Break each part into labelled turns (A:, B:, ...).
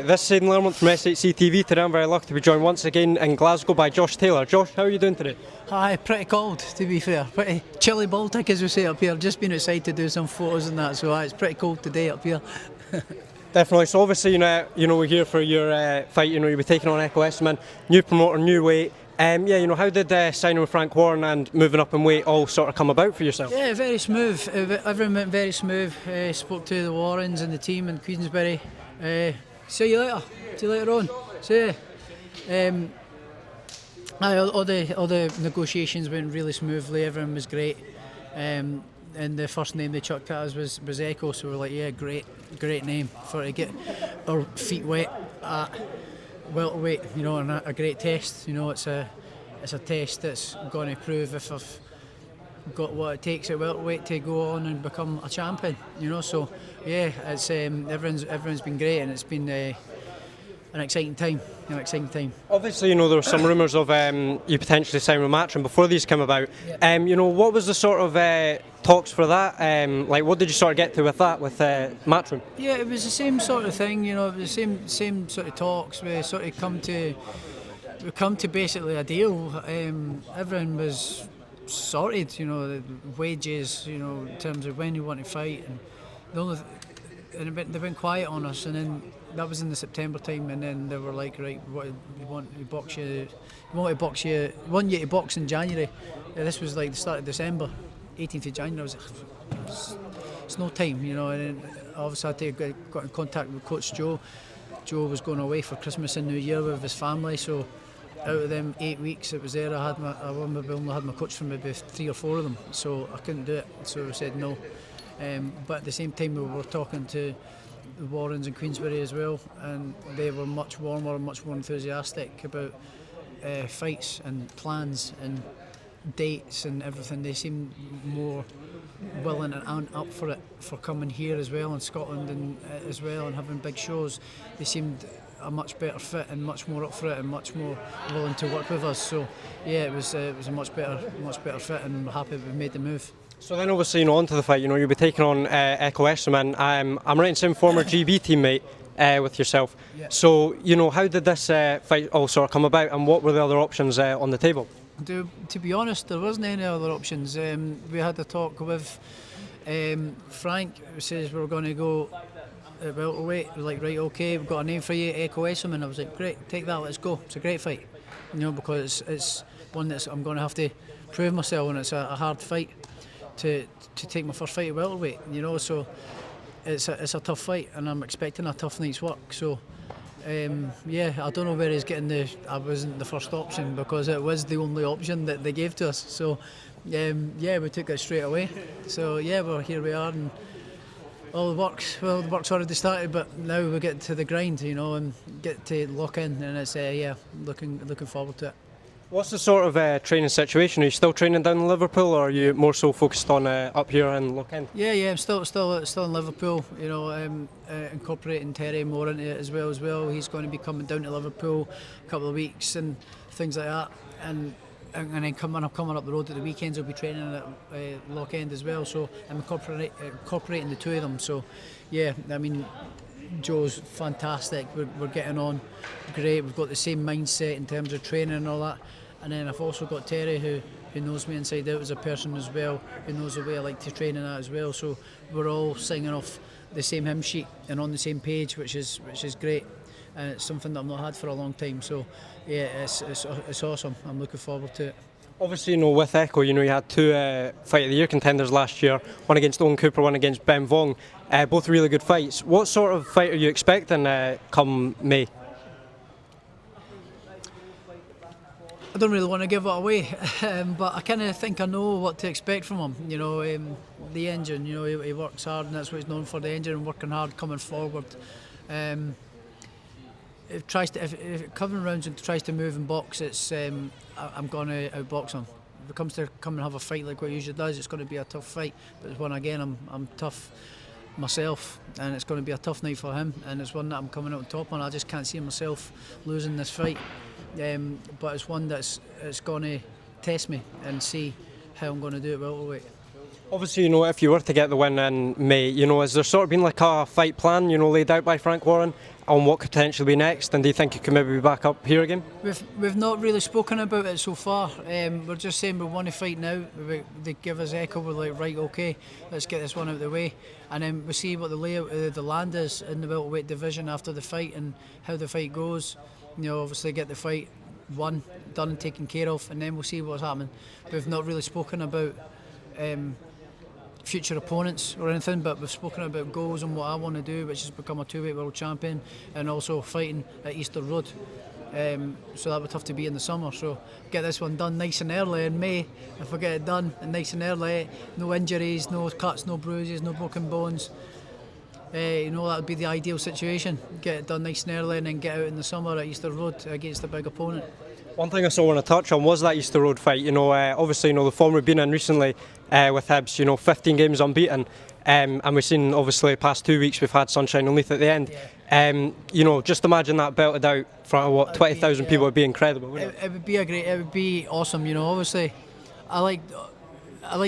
A: This is Hayden from S8CTV. Today I'm very lucky to be joined once again in Glasgow by Josh Taylor. Josh, how are you doing today?
B: Hi, pretty cold to be fair. Pretty chilly Baltic as we say up here. Just been outside to do some photos and that, so it's pretty cold today up here.
A: Definitely. So obviously, we're here for your fight. You'll be taking on Ekow Essuman, new promoter, new weight. How did signing with Frank Warren and moving up in weight all sort of come about for yourself?
B: Yeah, very smooth. Everyone went very smooth. Spoke to the Warrens and the team in Queensbury. See you later. See you later on. So all the negotiations went really smoothly. Everyone was great. And the first name they chucked at us was Eeko. So we're like, yeah, great name for to get our feet wet at welterweight. And a great test. It's a test that's going to prove if I've got what it takes at welterweight to go on and become a champion. So yeah, it's everyone's been great, and it's been an exciting time.
A: Obviously, there were some rumours of you potentially signing with Matchroom before these came about.
B: Yeah.
A: What was the sort of talks for that? What did you sort of get to with that with Matchroom?
B: Yeah, it was the same sort of thing. It was the same sort of talks. We sort of come to basically a deal. Everyone was sorted. The wages. In terms of when you want to fight, and they went quiet on us, and then that was in the September time, and then they were like, right, what we want to box you. We want you to box in January. This was like the start of December, 18th of January. I was like, it's no time, and then obviously I had to got in contact with Coach Joe. Joe was going away for Christmas and New Year with his family, so out of them 8 weeks it was there, I only had my coach for maybe 3 or 4 of them, so I couldn't do it, so I said no. But at the same time we were talking to the Warrens in Queensbury as well, and they were much warmer and much more enthusiastic about fights and plans and dates and everything. They seemed more willing and up for it, for coming here as well in Scotland and as well, and having big shows. They seemed a much better fit and much more up for it and much more willing to work with us. So yeah, it was a much better fit, and we're happy we made the move.
A: So then obviously, on to the fight, you'll be taking on Ekow Essuman. I'm right in saying former GB teammate with yourself.
B: Yeah.
A: So, how did this fight all sort of come about, and what were the other options on the table?
B: To be honest, there wasn't any other options. We had a talk with Frank, who says we're going to go at welterweight. We're like, right, okay, we've got a name for you, Ekow Essuman. I was like, great, take that, let's go. It's a great fight, because it's one that I'm going to have to prove myself, and it's a hard fight to take my first fight at welterweight. So it's a tough fight, and I'm expecting a tough night's work. So I don't know where he's getting I wasn't the first option, because it was the only option that they gave to us. So we took it straight away. So yeah, here we are, and the work's already started, but now we get to the grind, and get to lock in, and it's looking forward to it.
A: What's the sort of training situation? Are you still training down in Liverpool, or are you more so focused on up here in Lochend?
B: Yeah, I'm still in Liverpool. Incorporating Terry more into it as well. He's going to be coming down to Liverpool a couple of weeks and things like that. And then I'm coming up the road at the weekends. I'll be training at Lochend as well. So I'm incorporating the two of them. So yeah, Joe's fantastic. We're getting on great. We've got the same mindset in terms of training and all that. And then I've also got Terry, who knows me inside out as a person as well, who knows the way I like to train and that as well. So we're all singing off the same hymn sheet and on the same page, which is great. And it's something that I've not had for a long time. So yeah, it's awesome. I'm looking forward to it.
A: Obviously, with Ekow, you had 2 Fight of the Year contenders last year, one against Owen Cooper, one against Ben Vong, both really good fights. What sort of fight are you expecting come May?
B: I don't really want to give it away, but I kind of think I know what to expect from him. The engine, he works hard, and that's what he's known for, the engine, and working hard, coming forward. If coming rounds and tries to move and box, I'm going to outbox him. If it comes to come and have a fight like what he usually does, it's going to be a tough fight. But it's one, again, I'm tough myself, and it's going to be a tough night for him, and it's one that I'm coming out on top on. I just can't see myself losing this fight, but it's one it's going to test me and see how I'm going to do it welterweight.
A: Obviously, if you were to get the win in May, has there sort of been like a fight plan, laid out by Frank Warren? on what could potentially be next, and do you think you could maybe be back up here again?
B: We've not really spoken about it so far. We're just saying we want to fight now. They give us Echo, we're like, right, okay, let's get this one out of the way, and then we see what the layout of the land is in the welterweight division after the fight and how the fight goes. Obviously get the fight done and taken care of, and then we'll see what's happening. We've not really spoken about future opponents or anything, but we've spoken about goals and what I want to do, which is become a two-weight world champion and also fighting at Easter Road. So that would have to be in the summer. So get this one done nice and early in May. If I get it done and nice and early, no injuries, no cuts, no bruises, no broken bones. That would be the ideal situation. Get it done nice and early and then get out in the summer at Easter Road against a big opponent.
A: One thing I still want to touch on was that Easter Road fight. Obviously, the form we've been in recently with Hibs, 15 games unbeaten, and we've seen, obviously, past 2 weeks we've had sunshine underneath at the end.
B: Yeah.
A: Just imagine that belted out in front of 20,000 people would be incredible, wouldn't it?
B: It would be it would be awesome. Obviously, I like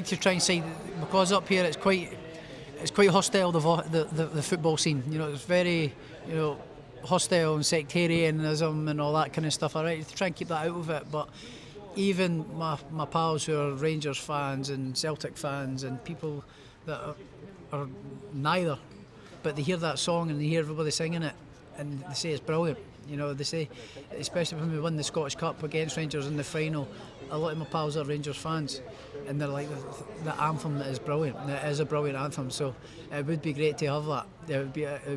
B: to try and say, because up here it's quite hostile, the football scene. It's very hostile and sectarianism and all that kind of stuff. I like to try and keep that out of it, but even my pals who are Rangers fans and Celtic fans and people that are neither, but they hear that song and they hear everybody singing it and they say it's brilliant. They say, especially when we won the Scottish Cup against Rangers in the final, a lot of my pals are Rangers fans and they're like, the anthem is brilliant. It is a brilliant anthem, so it would be great to have that. It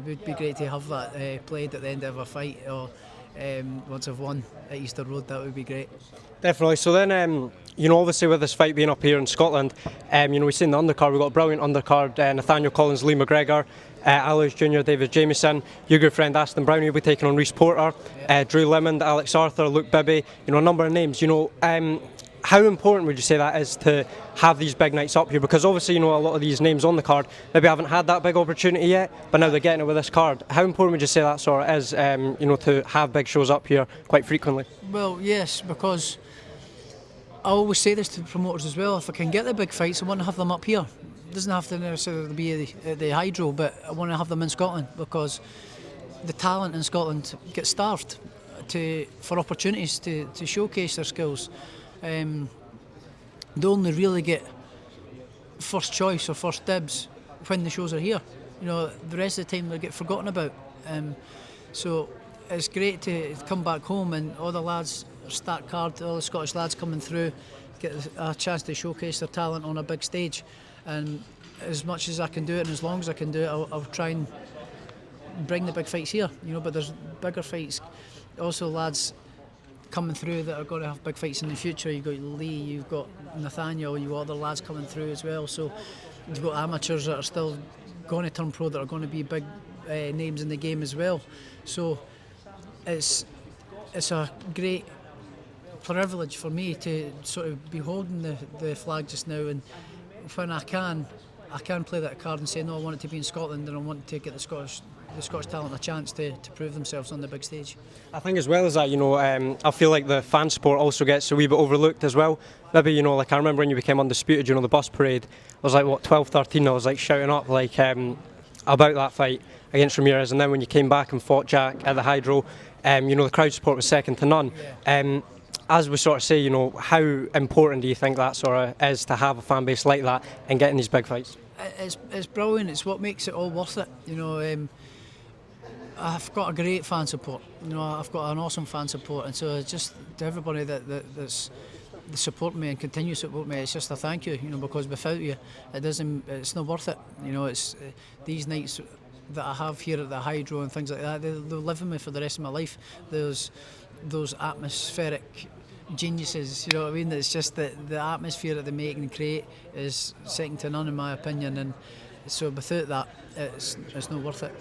B: would be great to have that played at the end of a fight, or once I've won at Easter Road. That would be great.
A: Definitely. So then, obviously with this fight being up here in Scotland, we've seen the undercard. We've got a brilliant undercard. Nathaniel Collins, Lee McGregor, Alois Jr., David Jamieson, your good friend Aston Brown, you'll be taking on Rhys Porter, Drew Lemond, Alex Arthur, Luke Bibby, a number of names. How important would you say that is to have these big nights up here? Because obviously, a lot of these names on the card maybe haven't had that big opportunity yet, but now they're getting it with this card. How important would you say that sort of is, to have big shows up here quite frequently?
B: Well, yes, because I always say this to promoters as well. If I can get the big fights, I want to have them up here. It doesn't have to necessarily be at the Hydro, but I want to have them in Scotland, because the talent in Scotland gets starved for opportunities to showcase their skills. They only really get first choice or first dibs when the shows are here. The rest of the time they get forgotten about. So it's great to come back home and all the lads, start card, all the Scottish lads coming through, get a chance to showcase their talent on a big stage. And as much as I can do it and as long as I can do it, I'll try and bring the big fights here. But there's bigger fights. Also lads coming through that are going to have big fights in the future. You've got Lee, you've got Nathaniel, you've got other lads coming through as well. So you've got amateurs that are still going to turn pro, that are going to be big names in the game as well. So it's a great privilege for me to sort of be holding the flag just now, and when I can play that card and say no, I want it to be in Scotland, and I want to get the Scottish talent a chance to prove themselves on the big stage.
A: I think as well as that, I feel like the fan support also gets a wee bit overlooked as well. Maybe, like I remember when you became Undisputed, the bus parade, I was like, 12, 13, I was like shouting up like about that fight against Ramirez, and then when you came back and fought Jack at the Hydro, the crowd support was second to none.
B: Yeah.
A: As we sort of say, how important do you think that sort of is to have a fan base like that and getting these big fights?
B: It's brilliant. It's what makes it all worth it. I've got a great fan support. I've got an awesome fan support, and so just to everybody that's support me and continue to support me, it's just a thank you. Because without you, it's not worth it. It's these nights that I have here at the Hydro and things like that. They'll live with me for the rest of my life. Those atmospheric geniuses, you know what I mean? It's just that the atmosphere that they make and create is second to none in my opinion, and so without that, it's not worth it.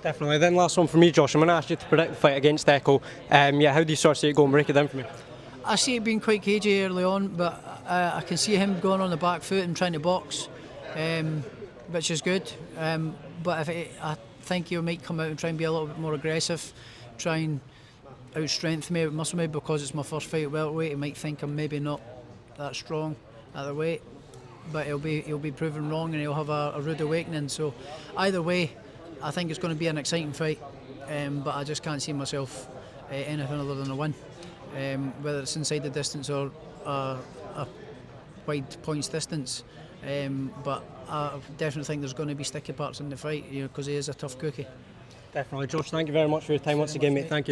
A: Definitely. Then last one for me, Josh. I'm going to ask you to predict the fight against Eeko. How do you sort of see it going? Break it down for me.
B: I see it being quite cagey early on, but I can see him going on the back foot and trying to box, which is good. But I think he might come out and try and be a little bit more aggressive, try and outstrength me, muscle me, because it's my first fight at welterweight. He might think I'm maybe not that strong at the weight, but he'll be proven wrong and he'll have a rude awakening. So either way, I think it's going to be an exciting fight, but I just can't see myself anything other than a win, whether it's inside the distance or a wide points distance. But I definitely think there's going to be sticky parts in the fight, because he is a tough cookie.
A: Definitely, Josh. Thank you very much for your time once again, mate. Thank you.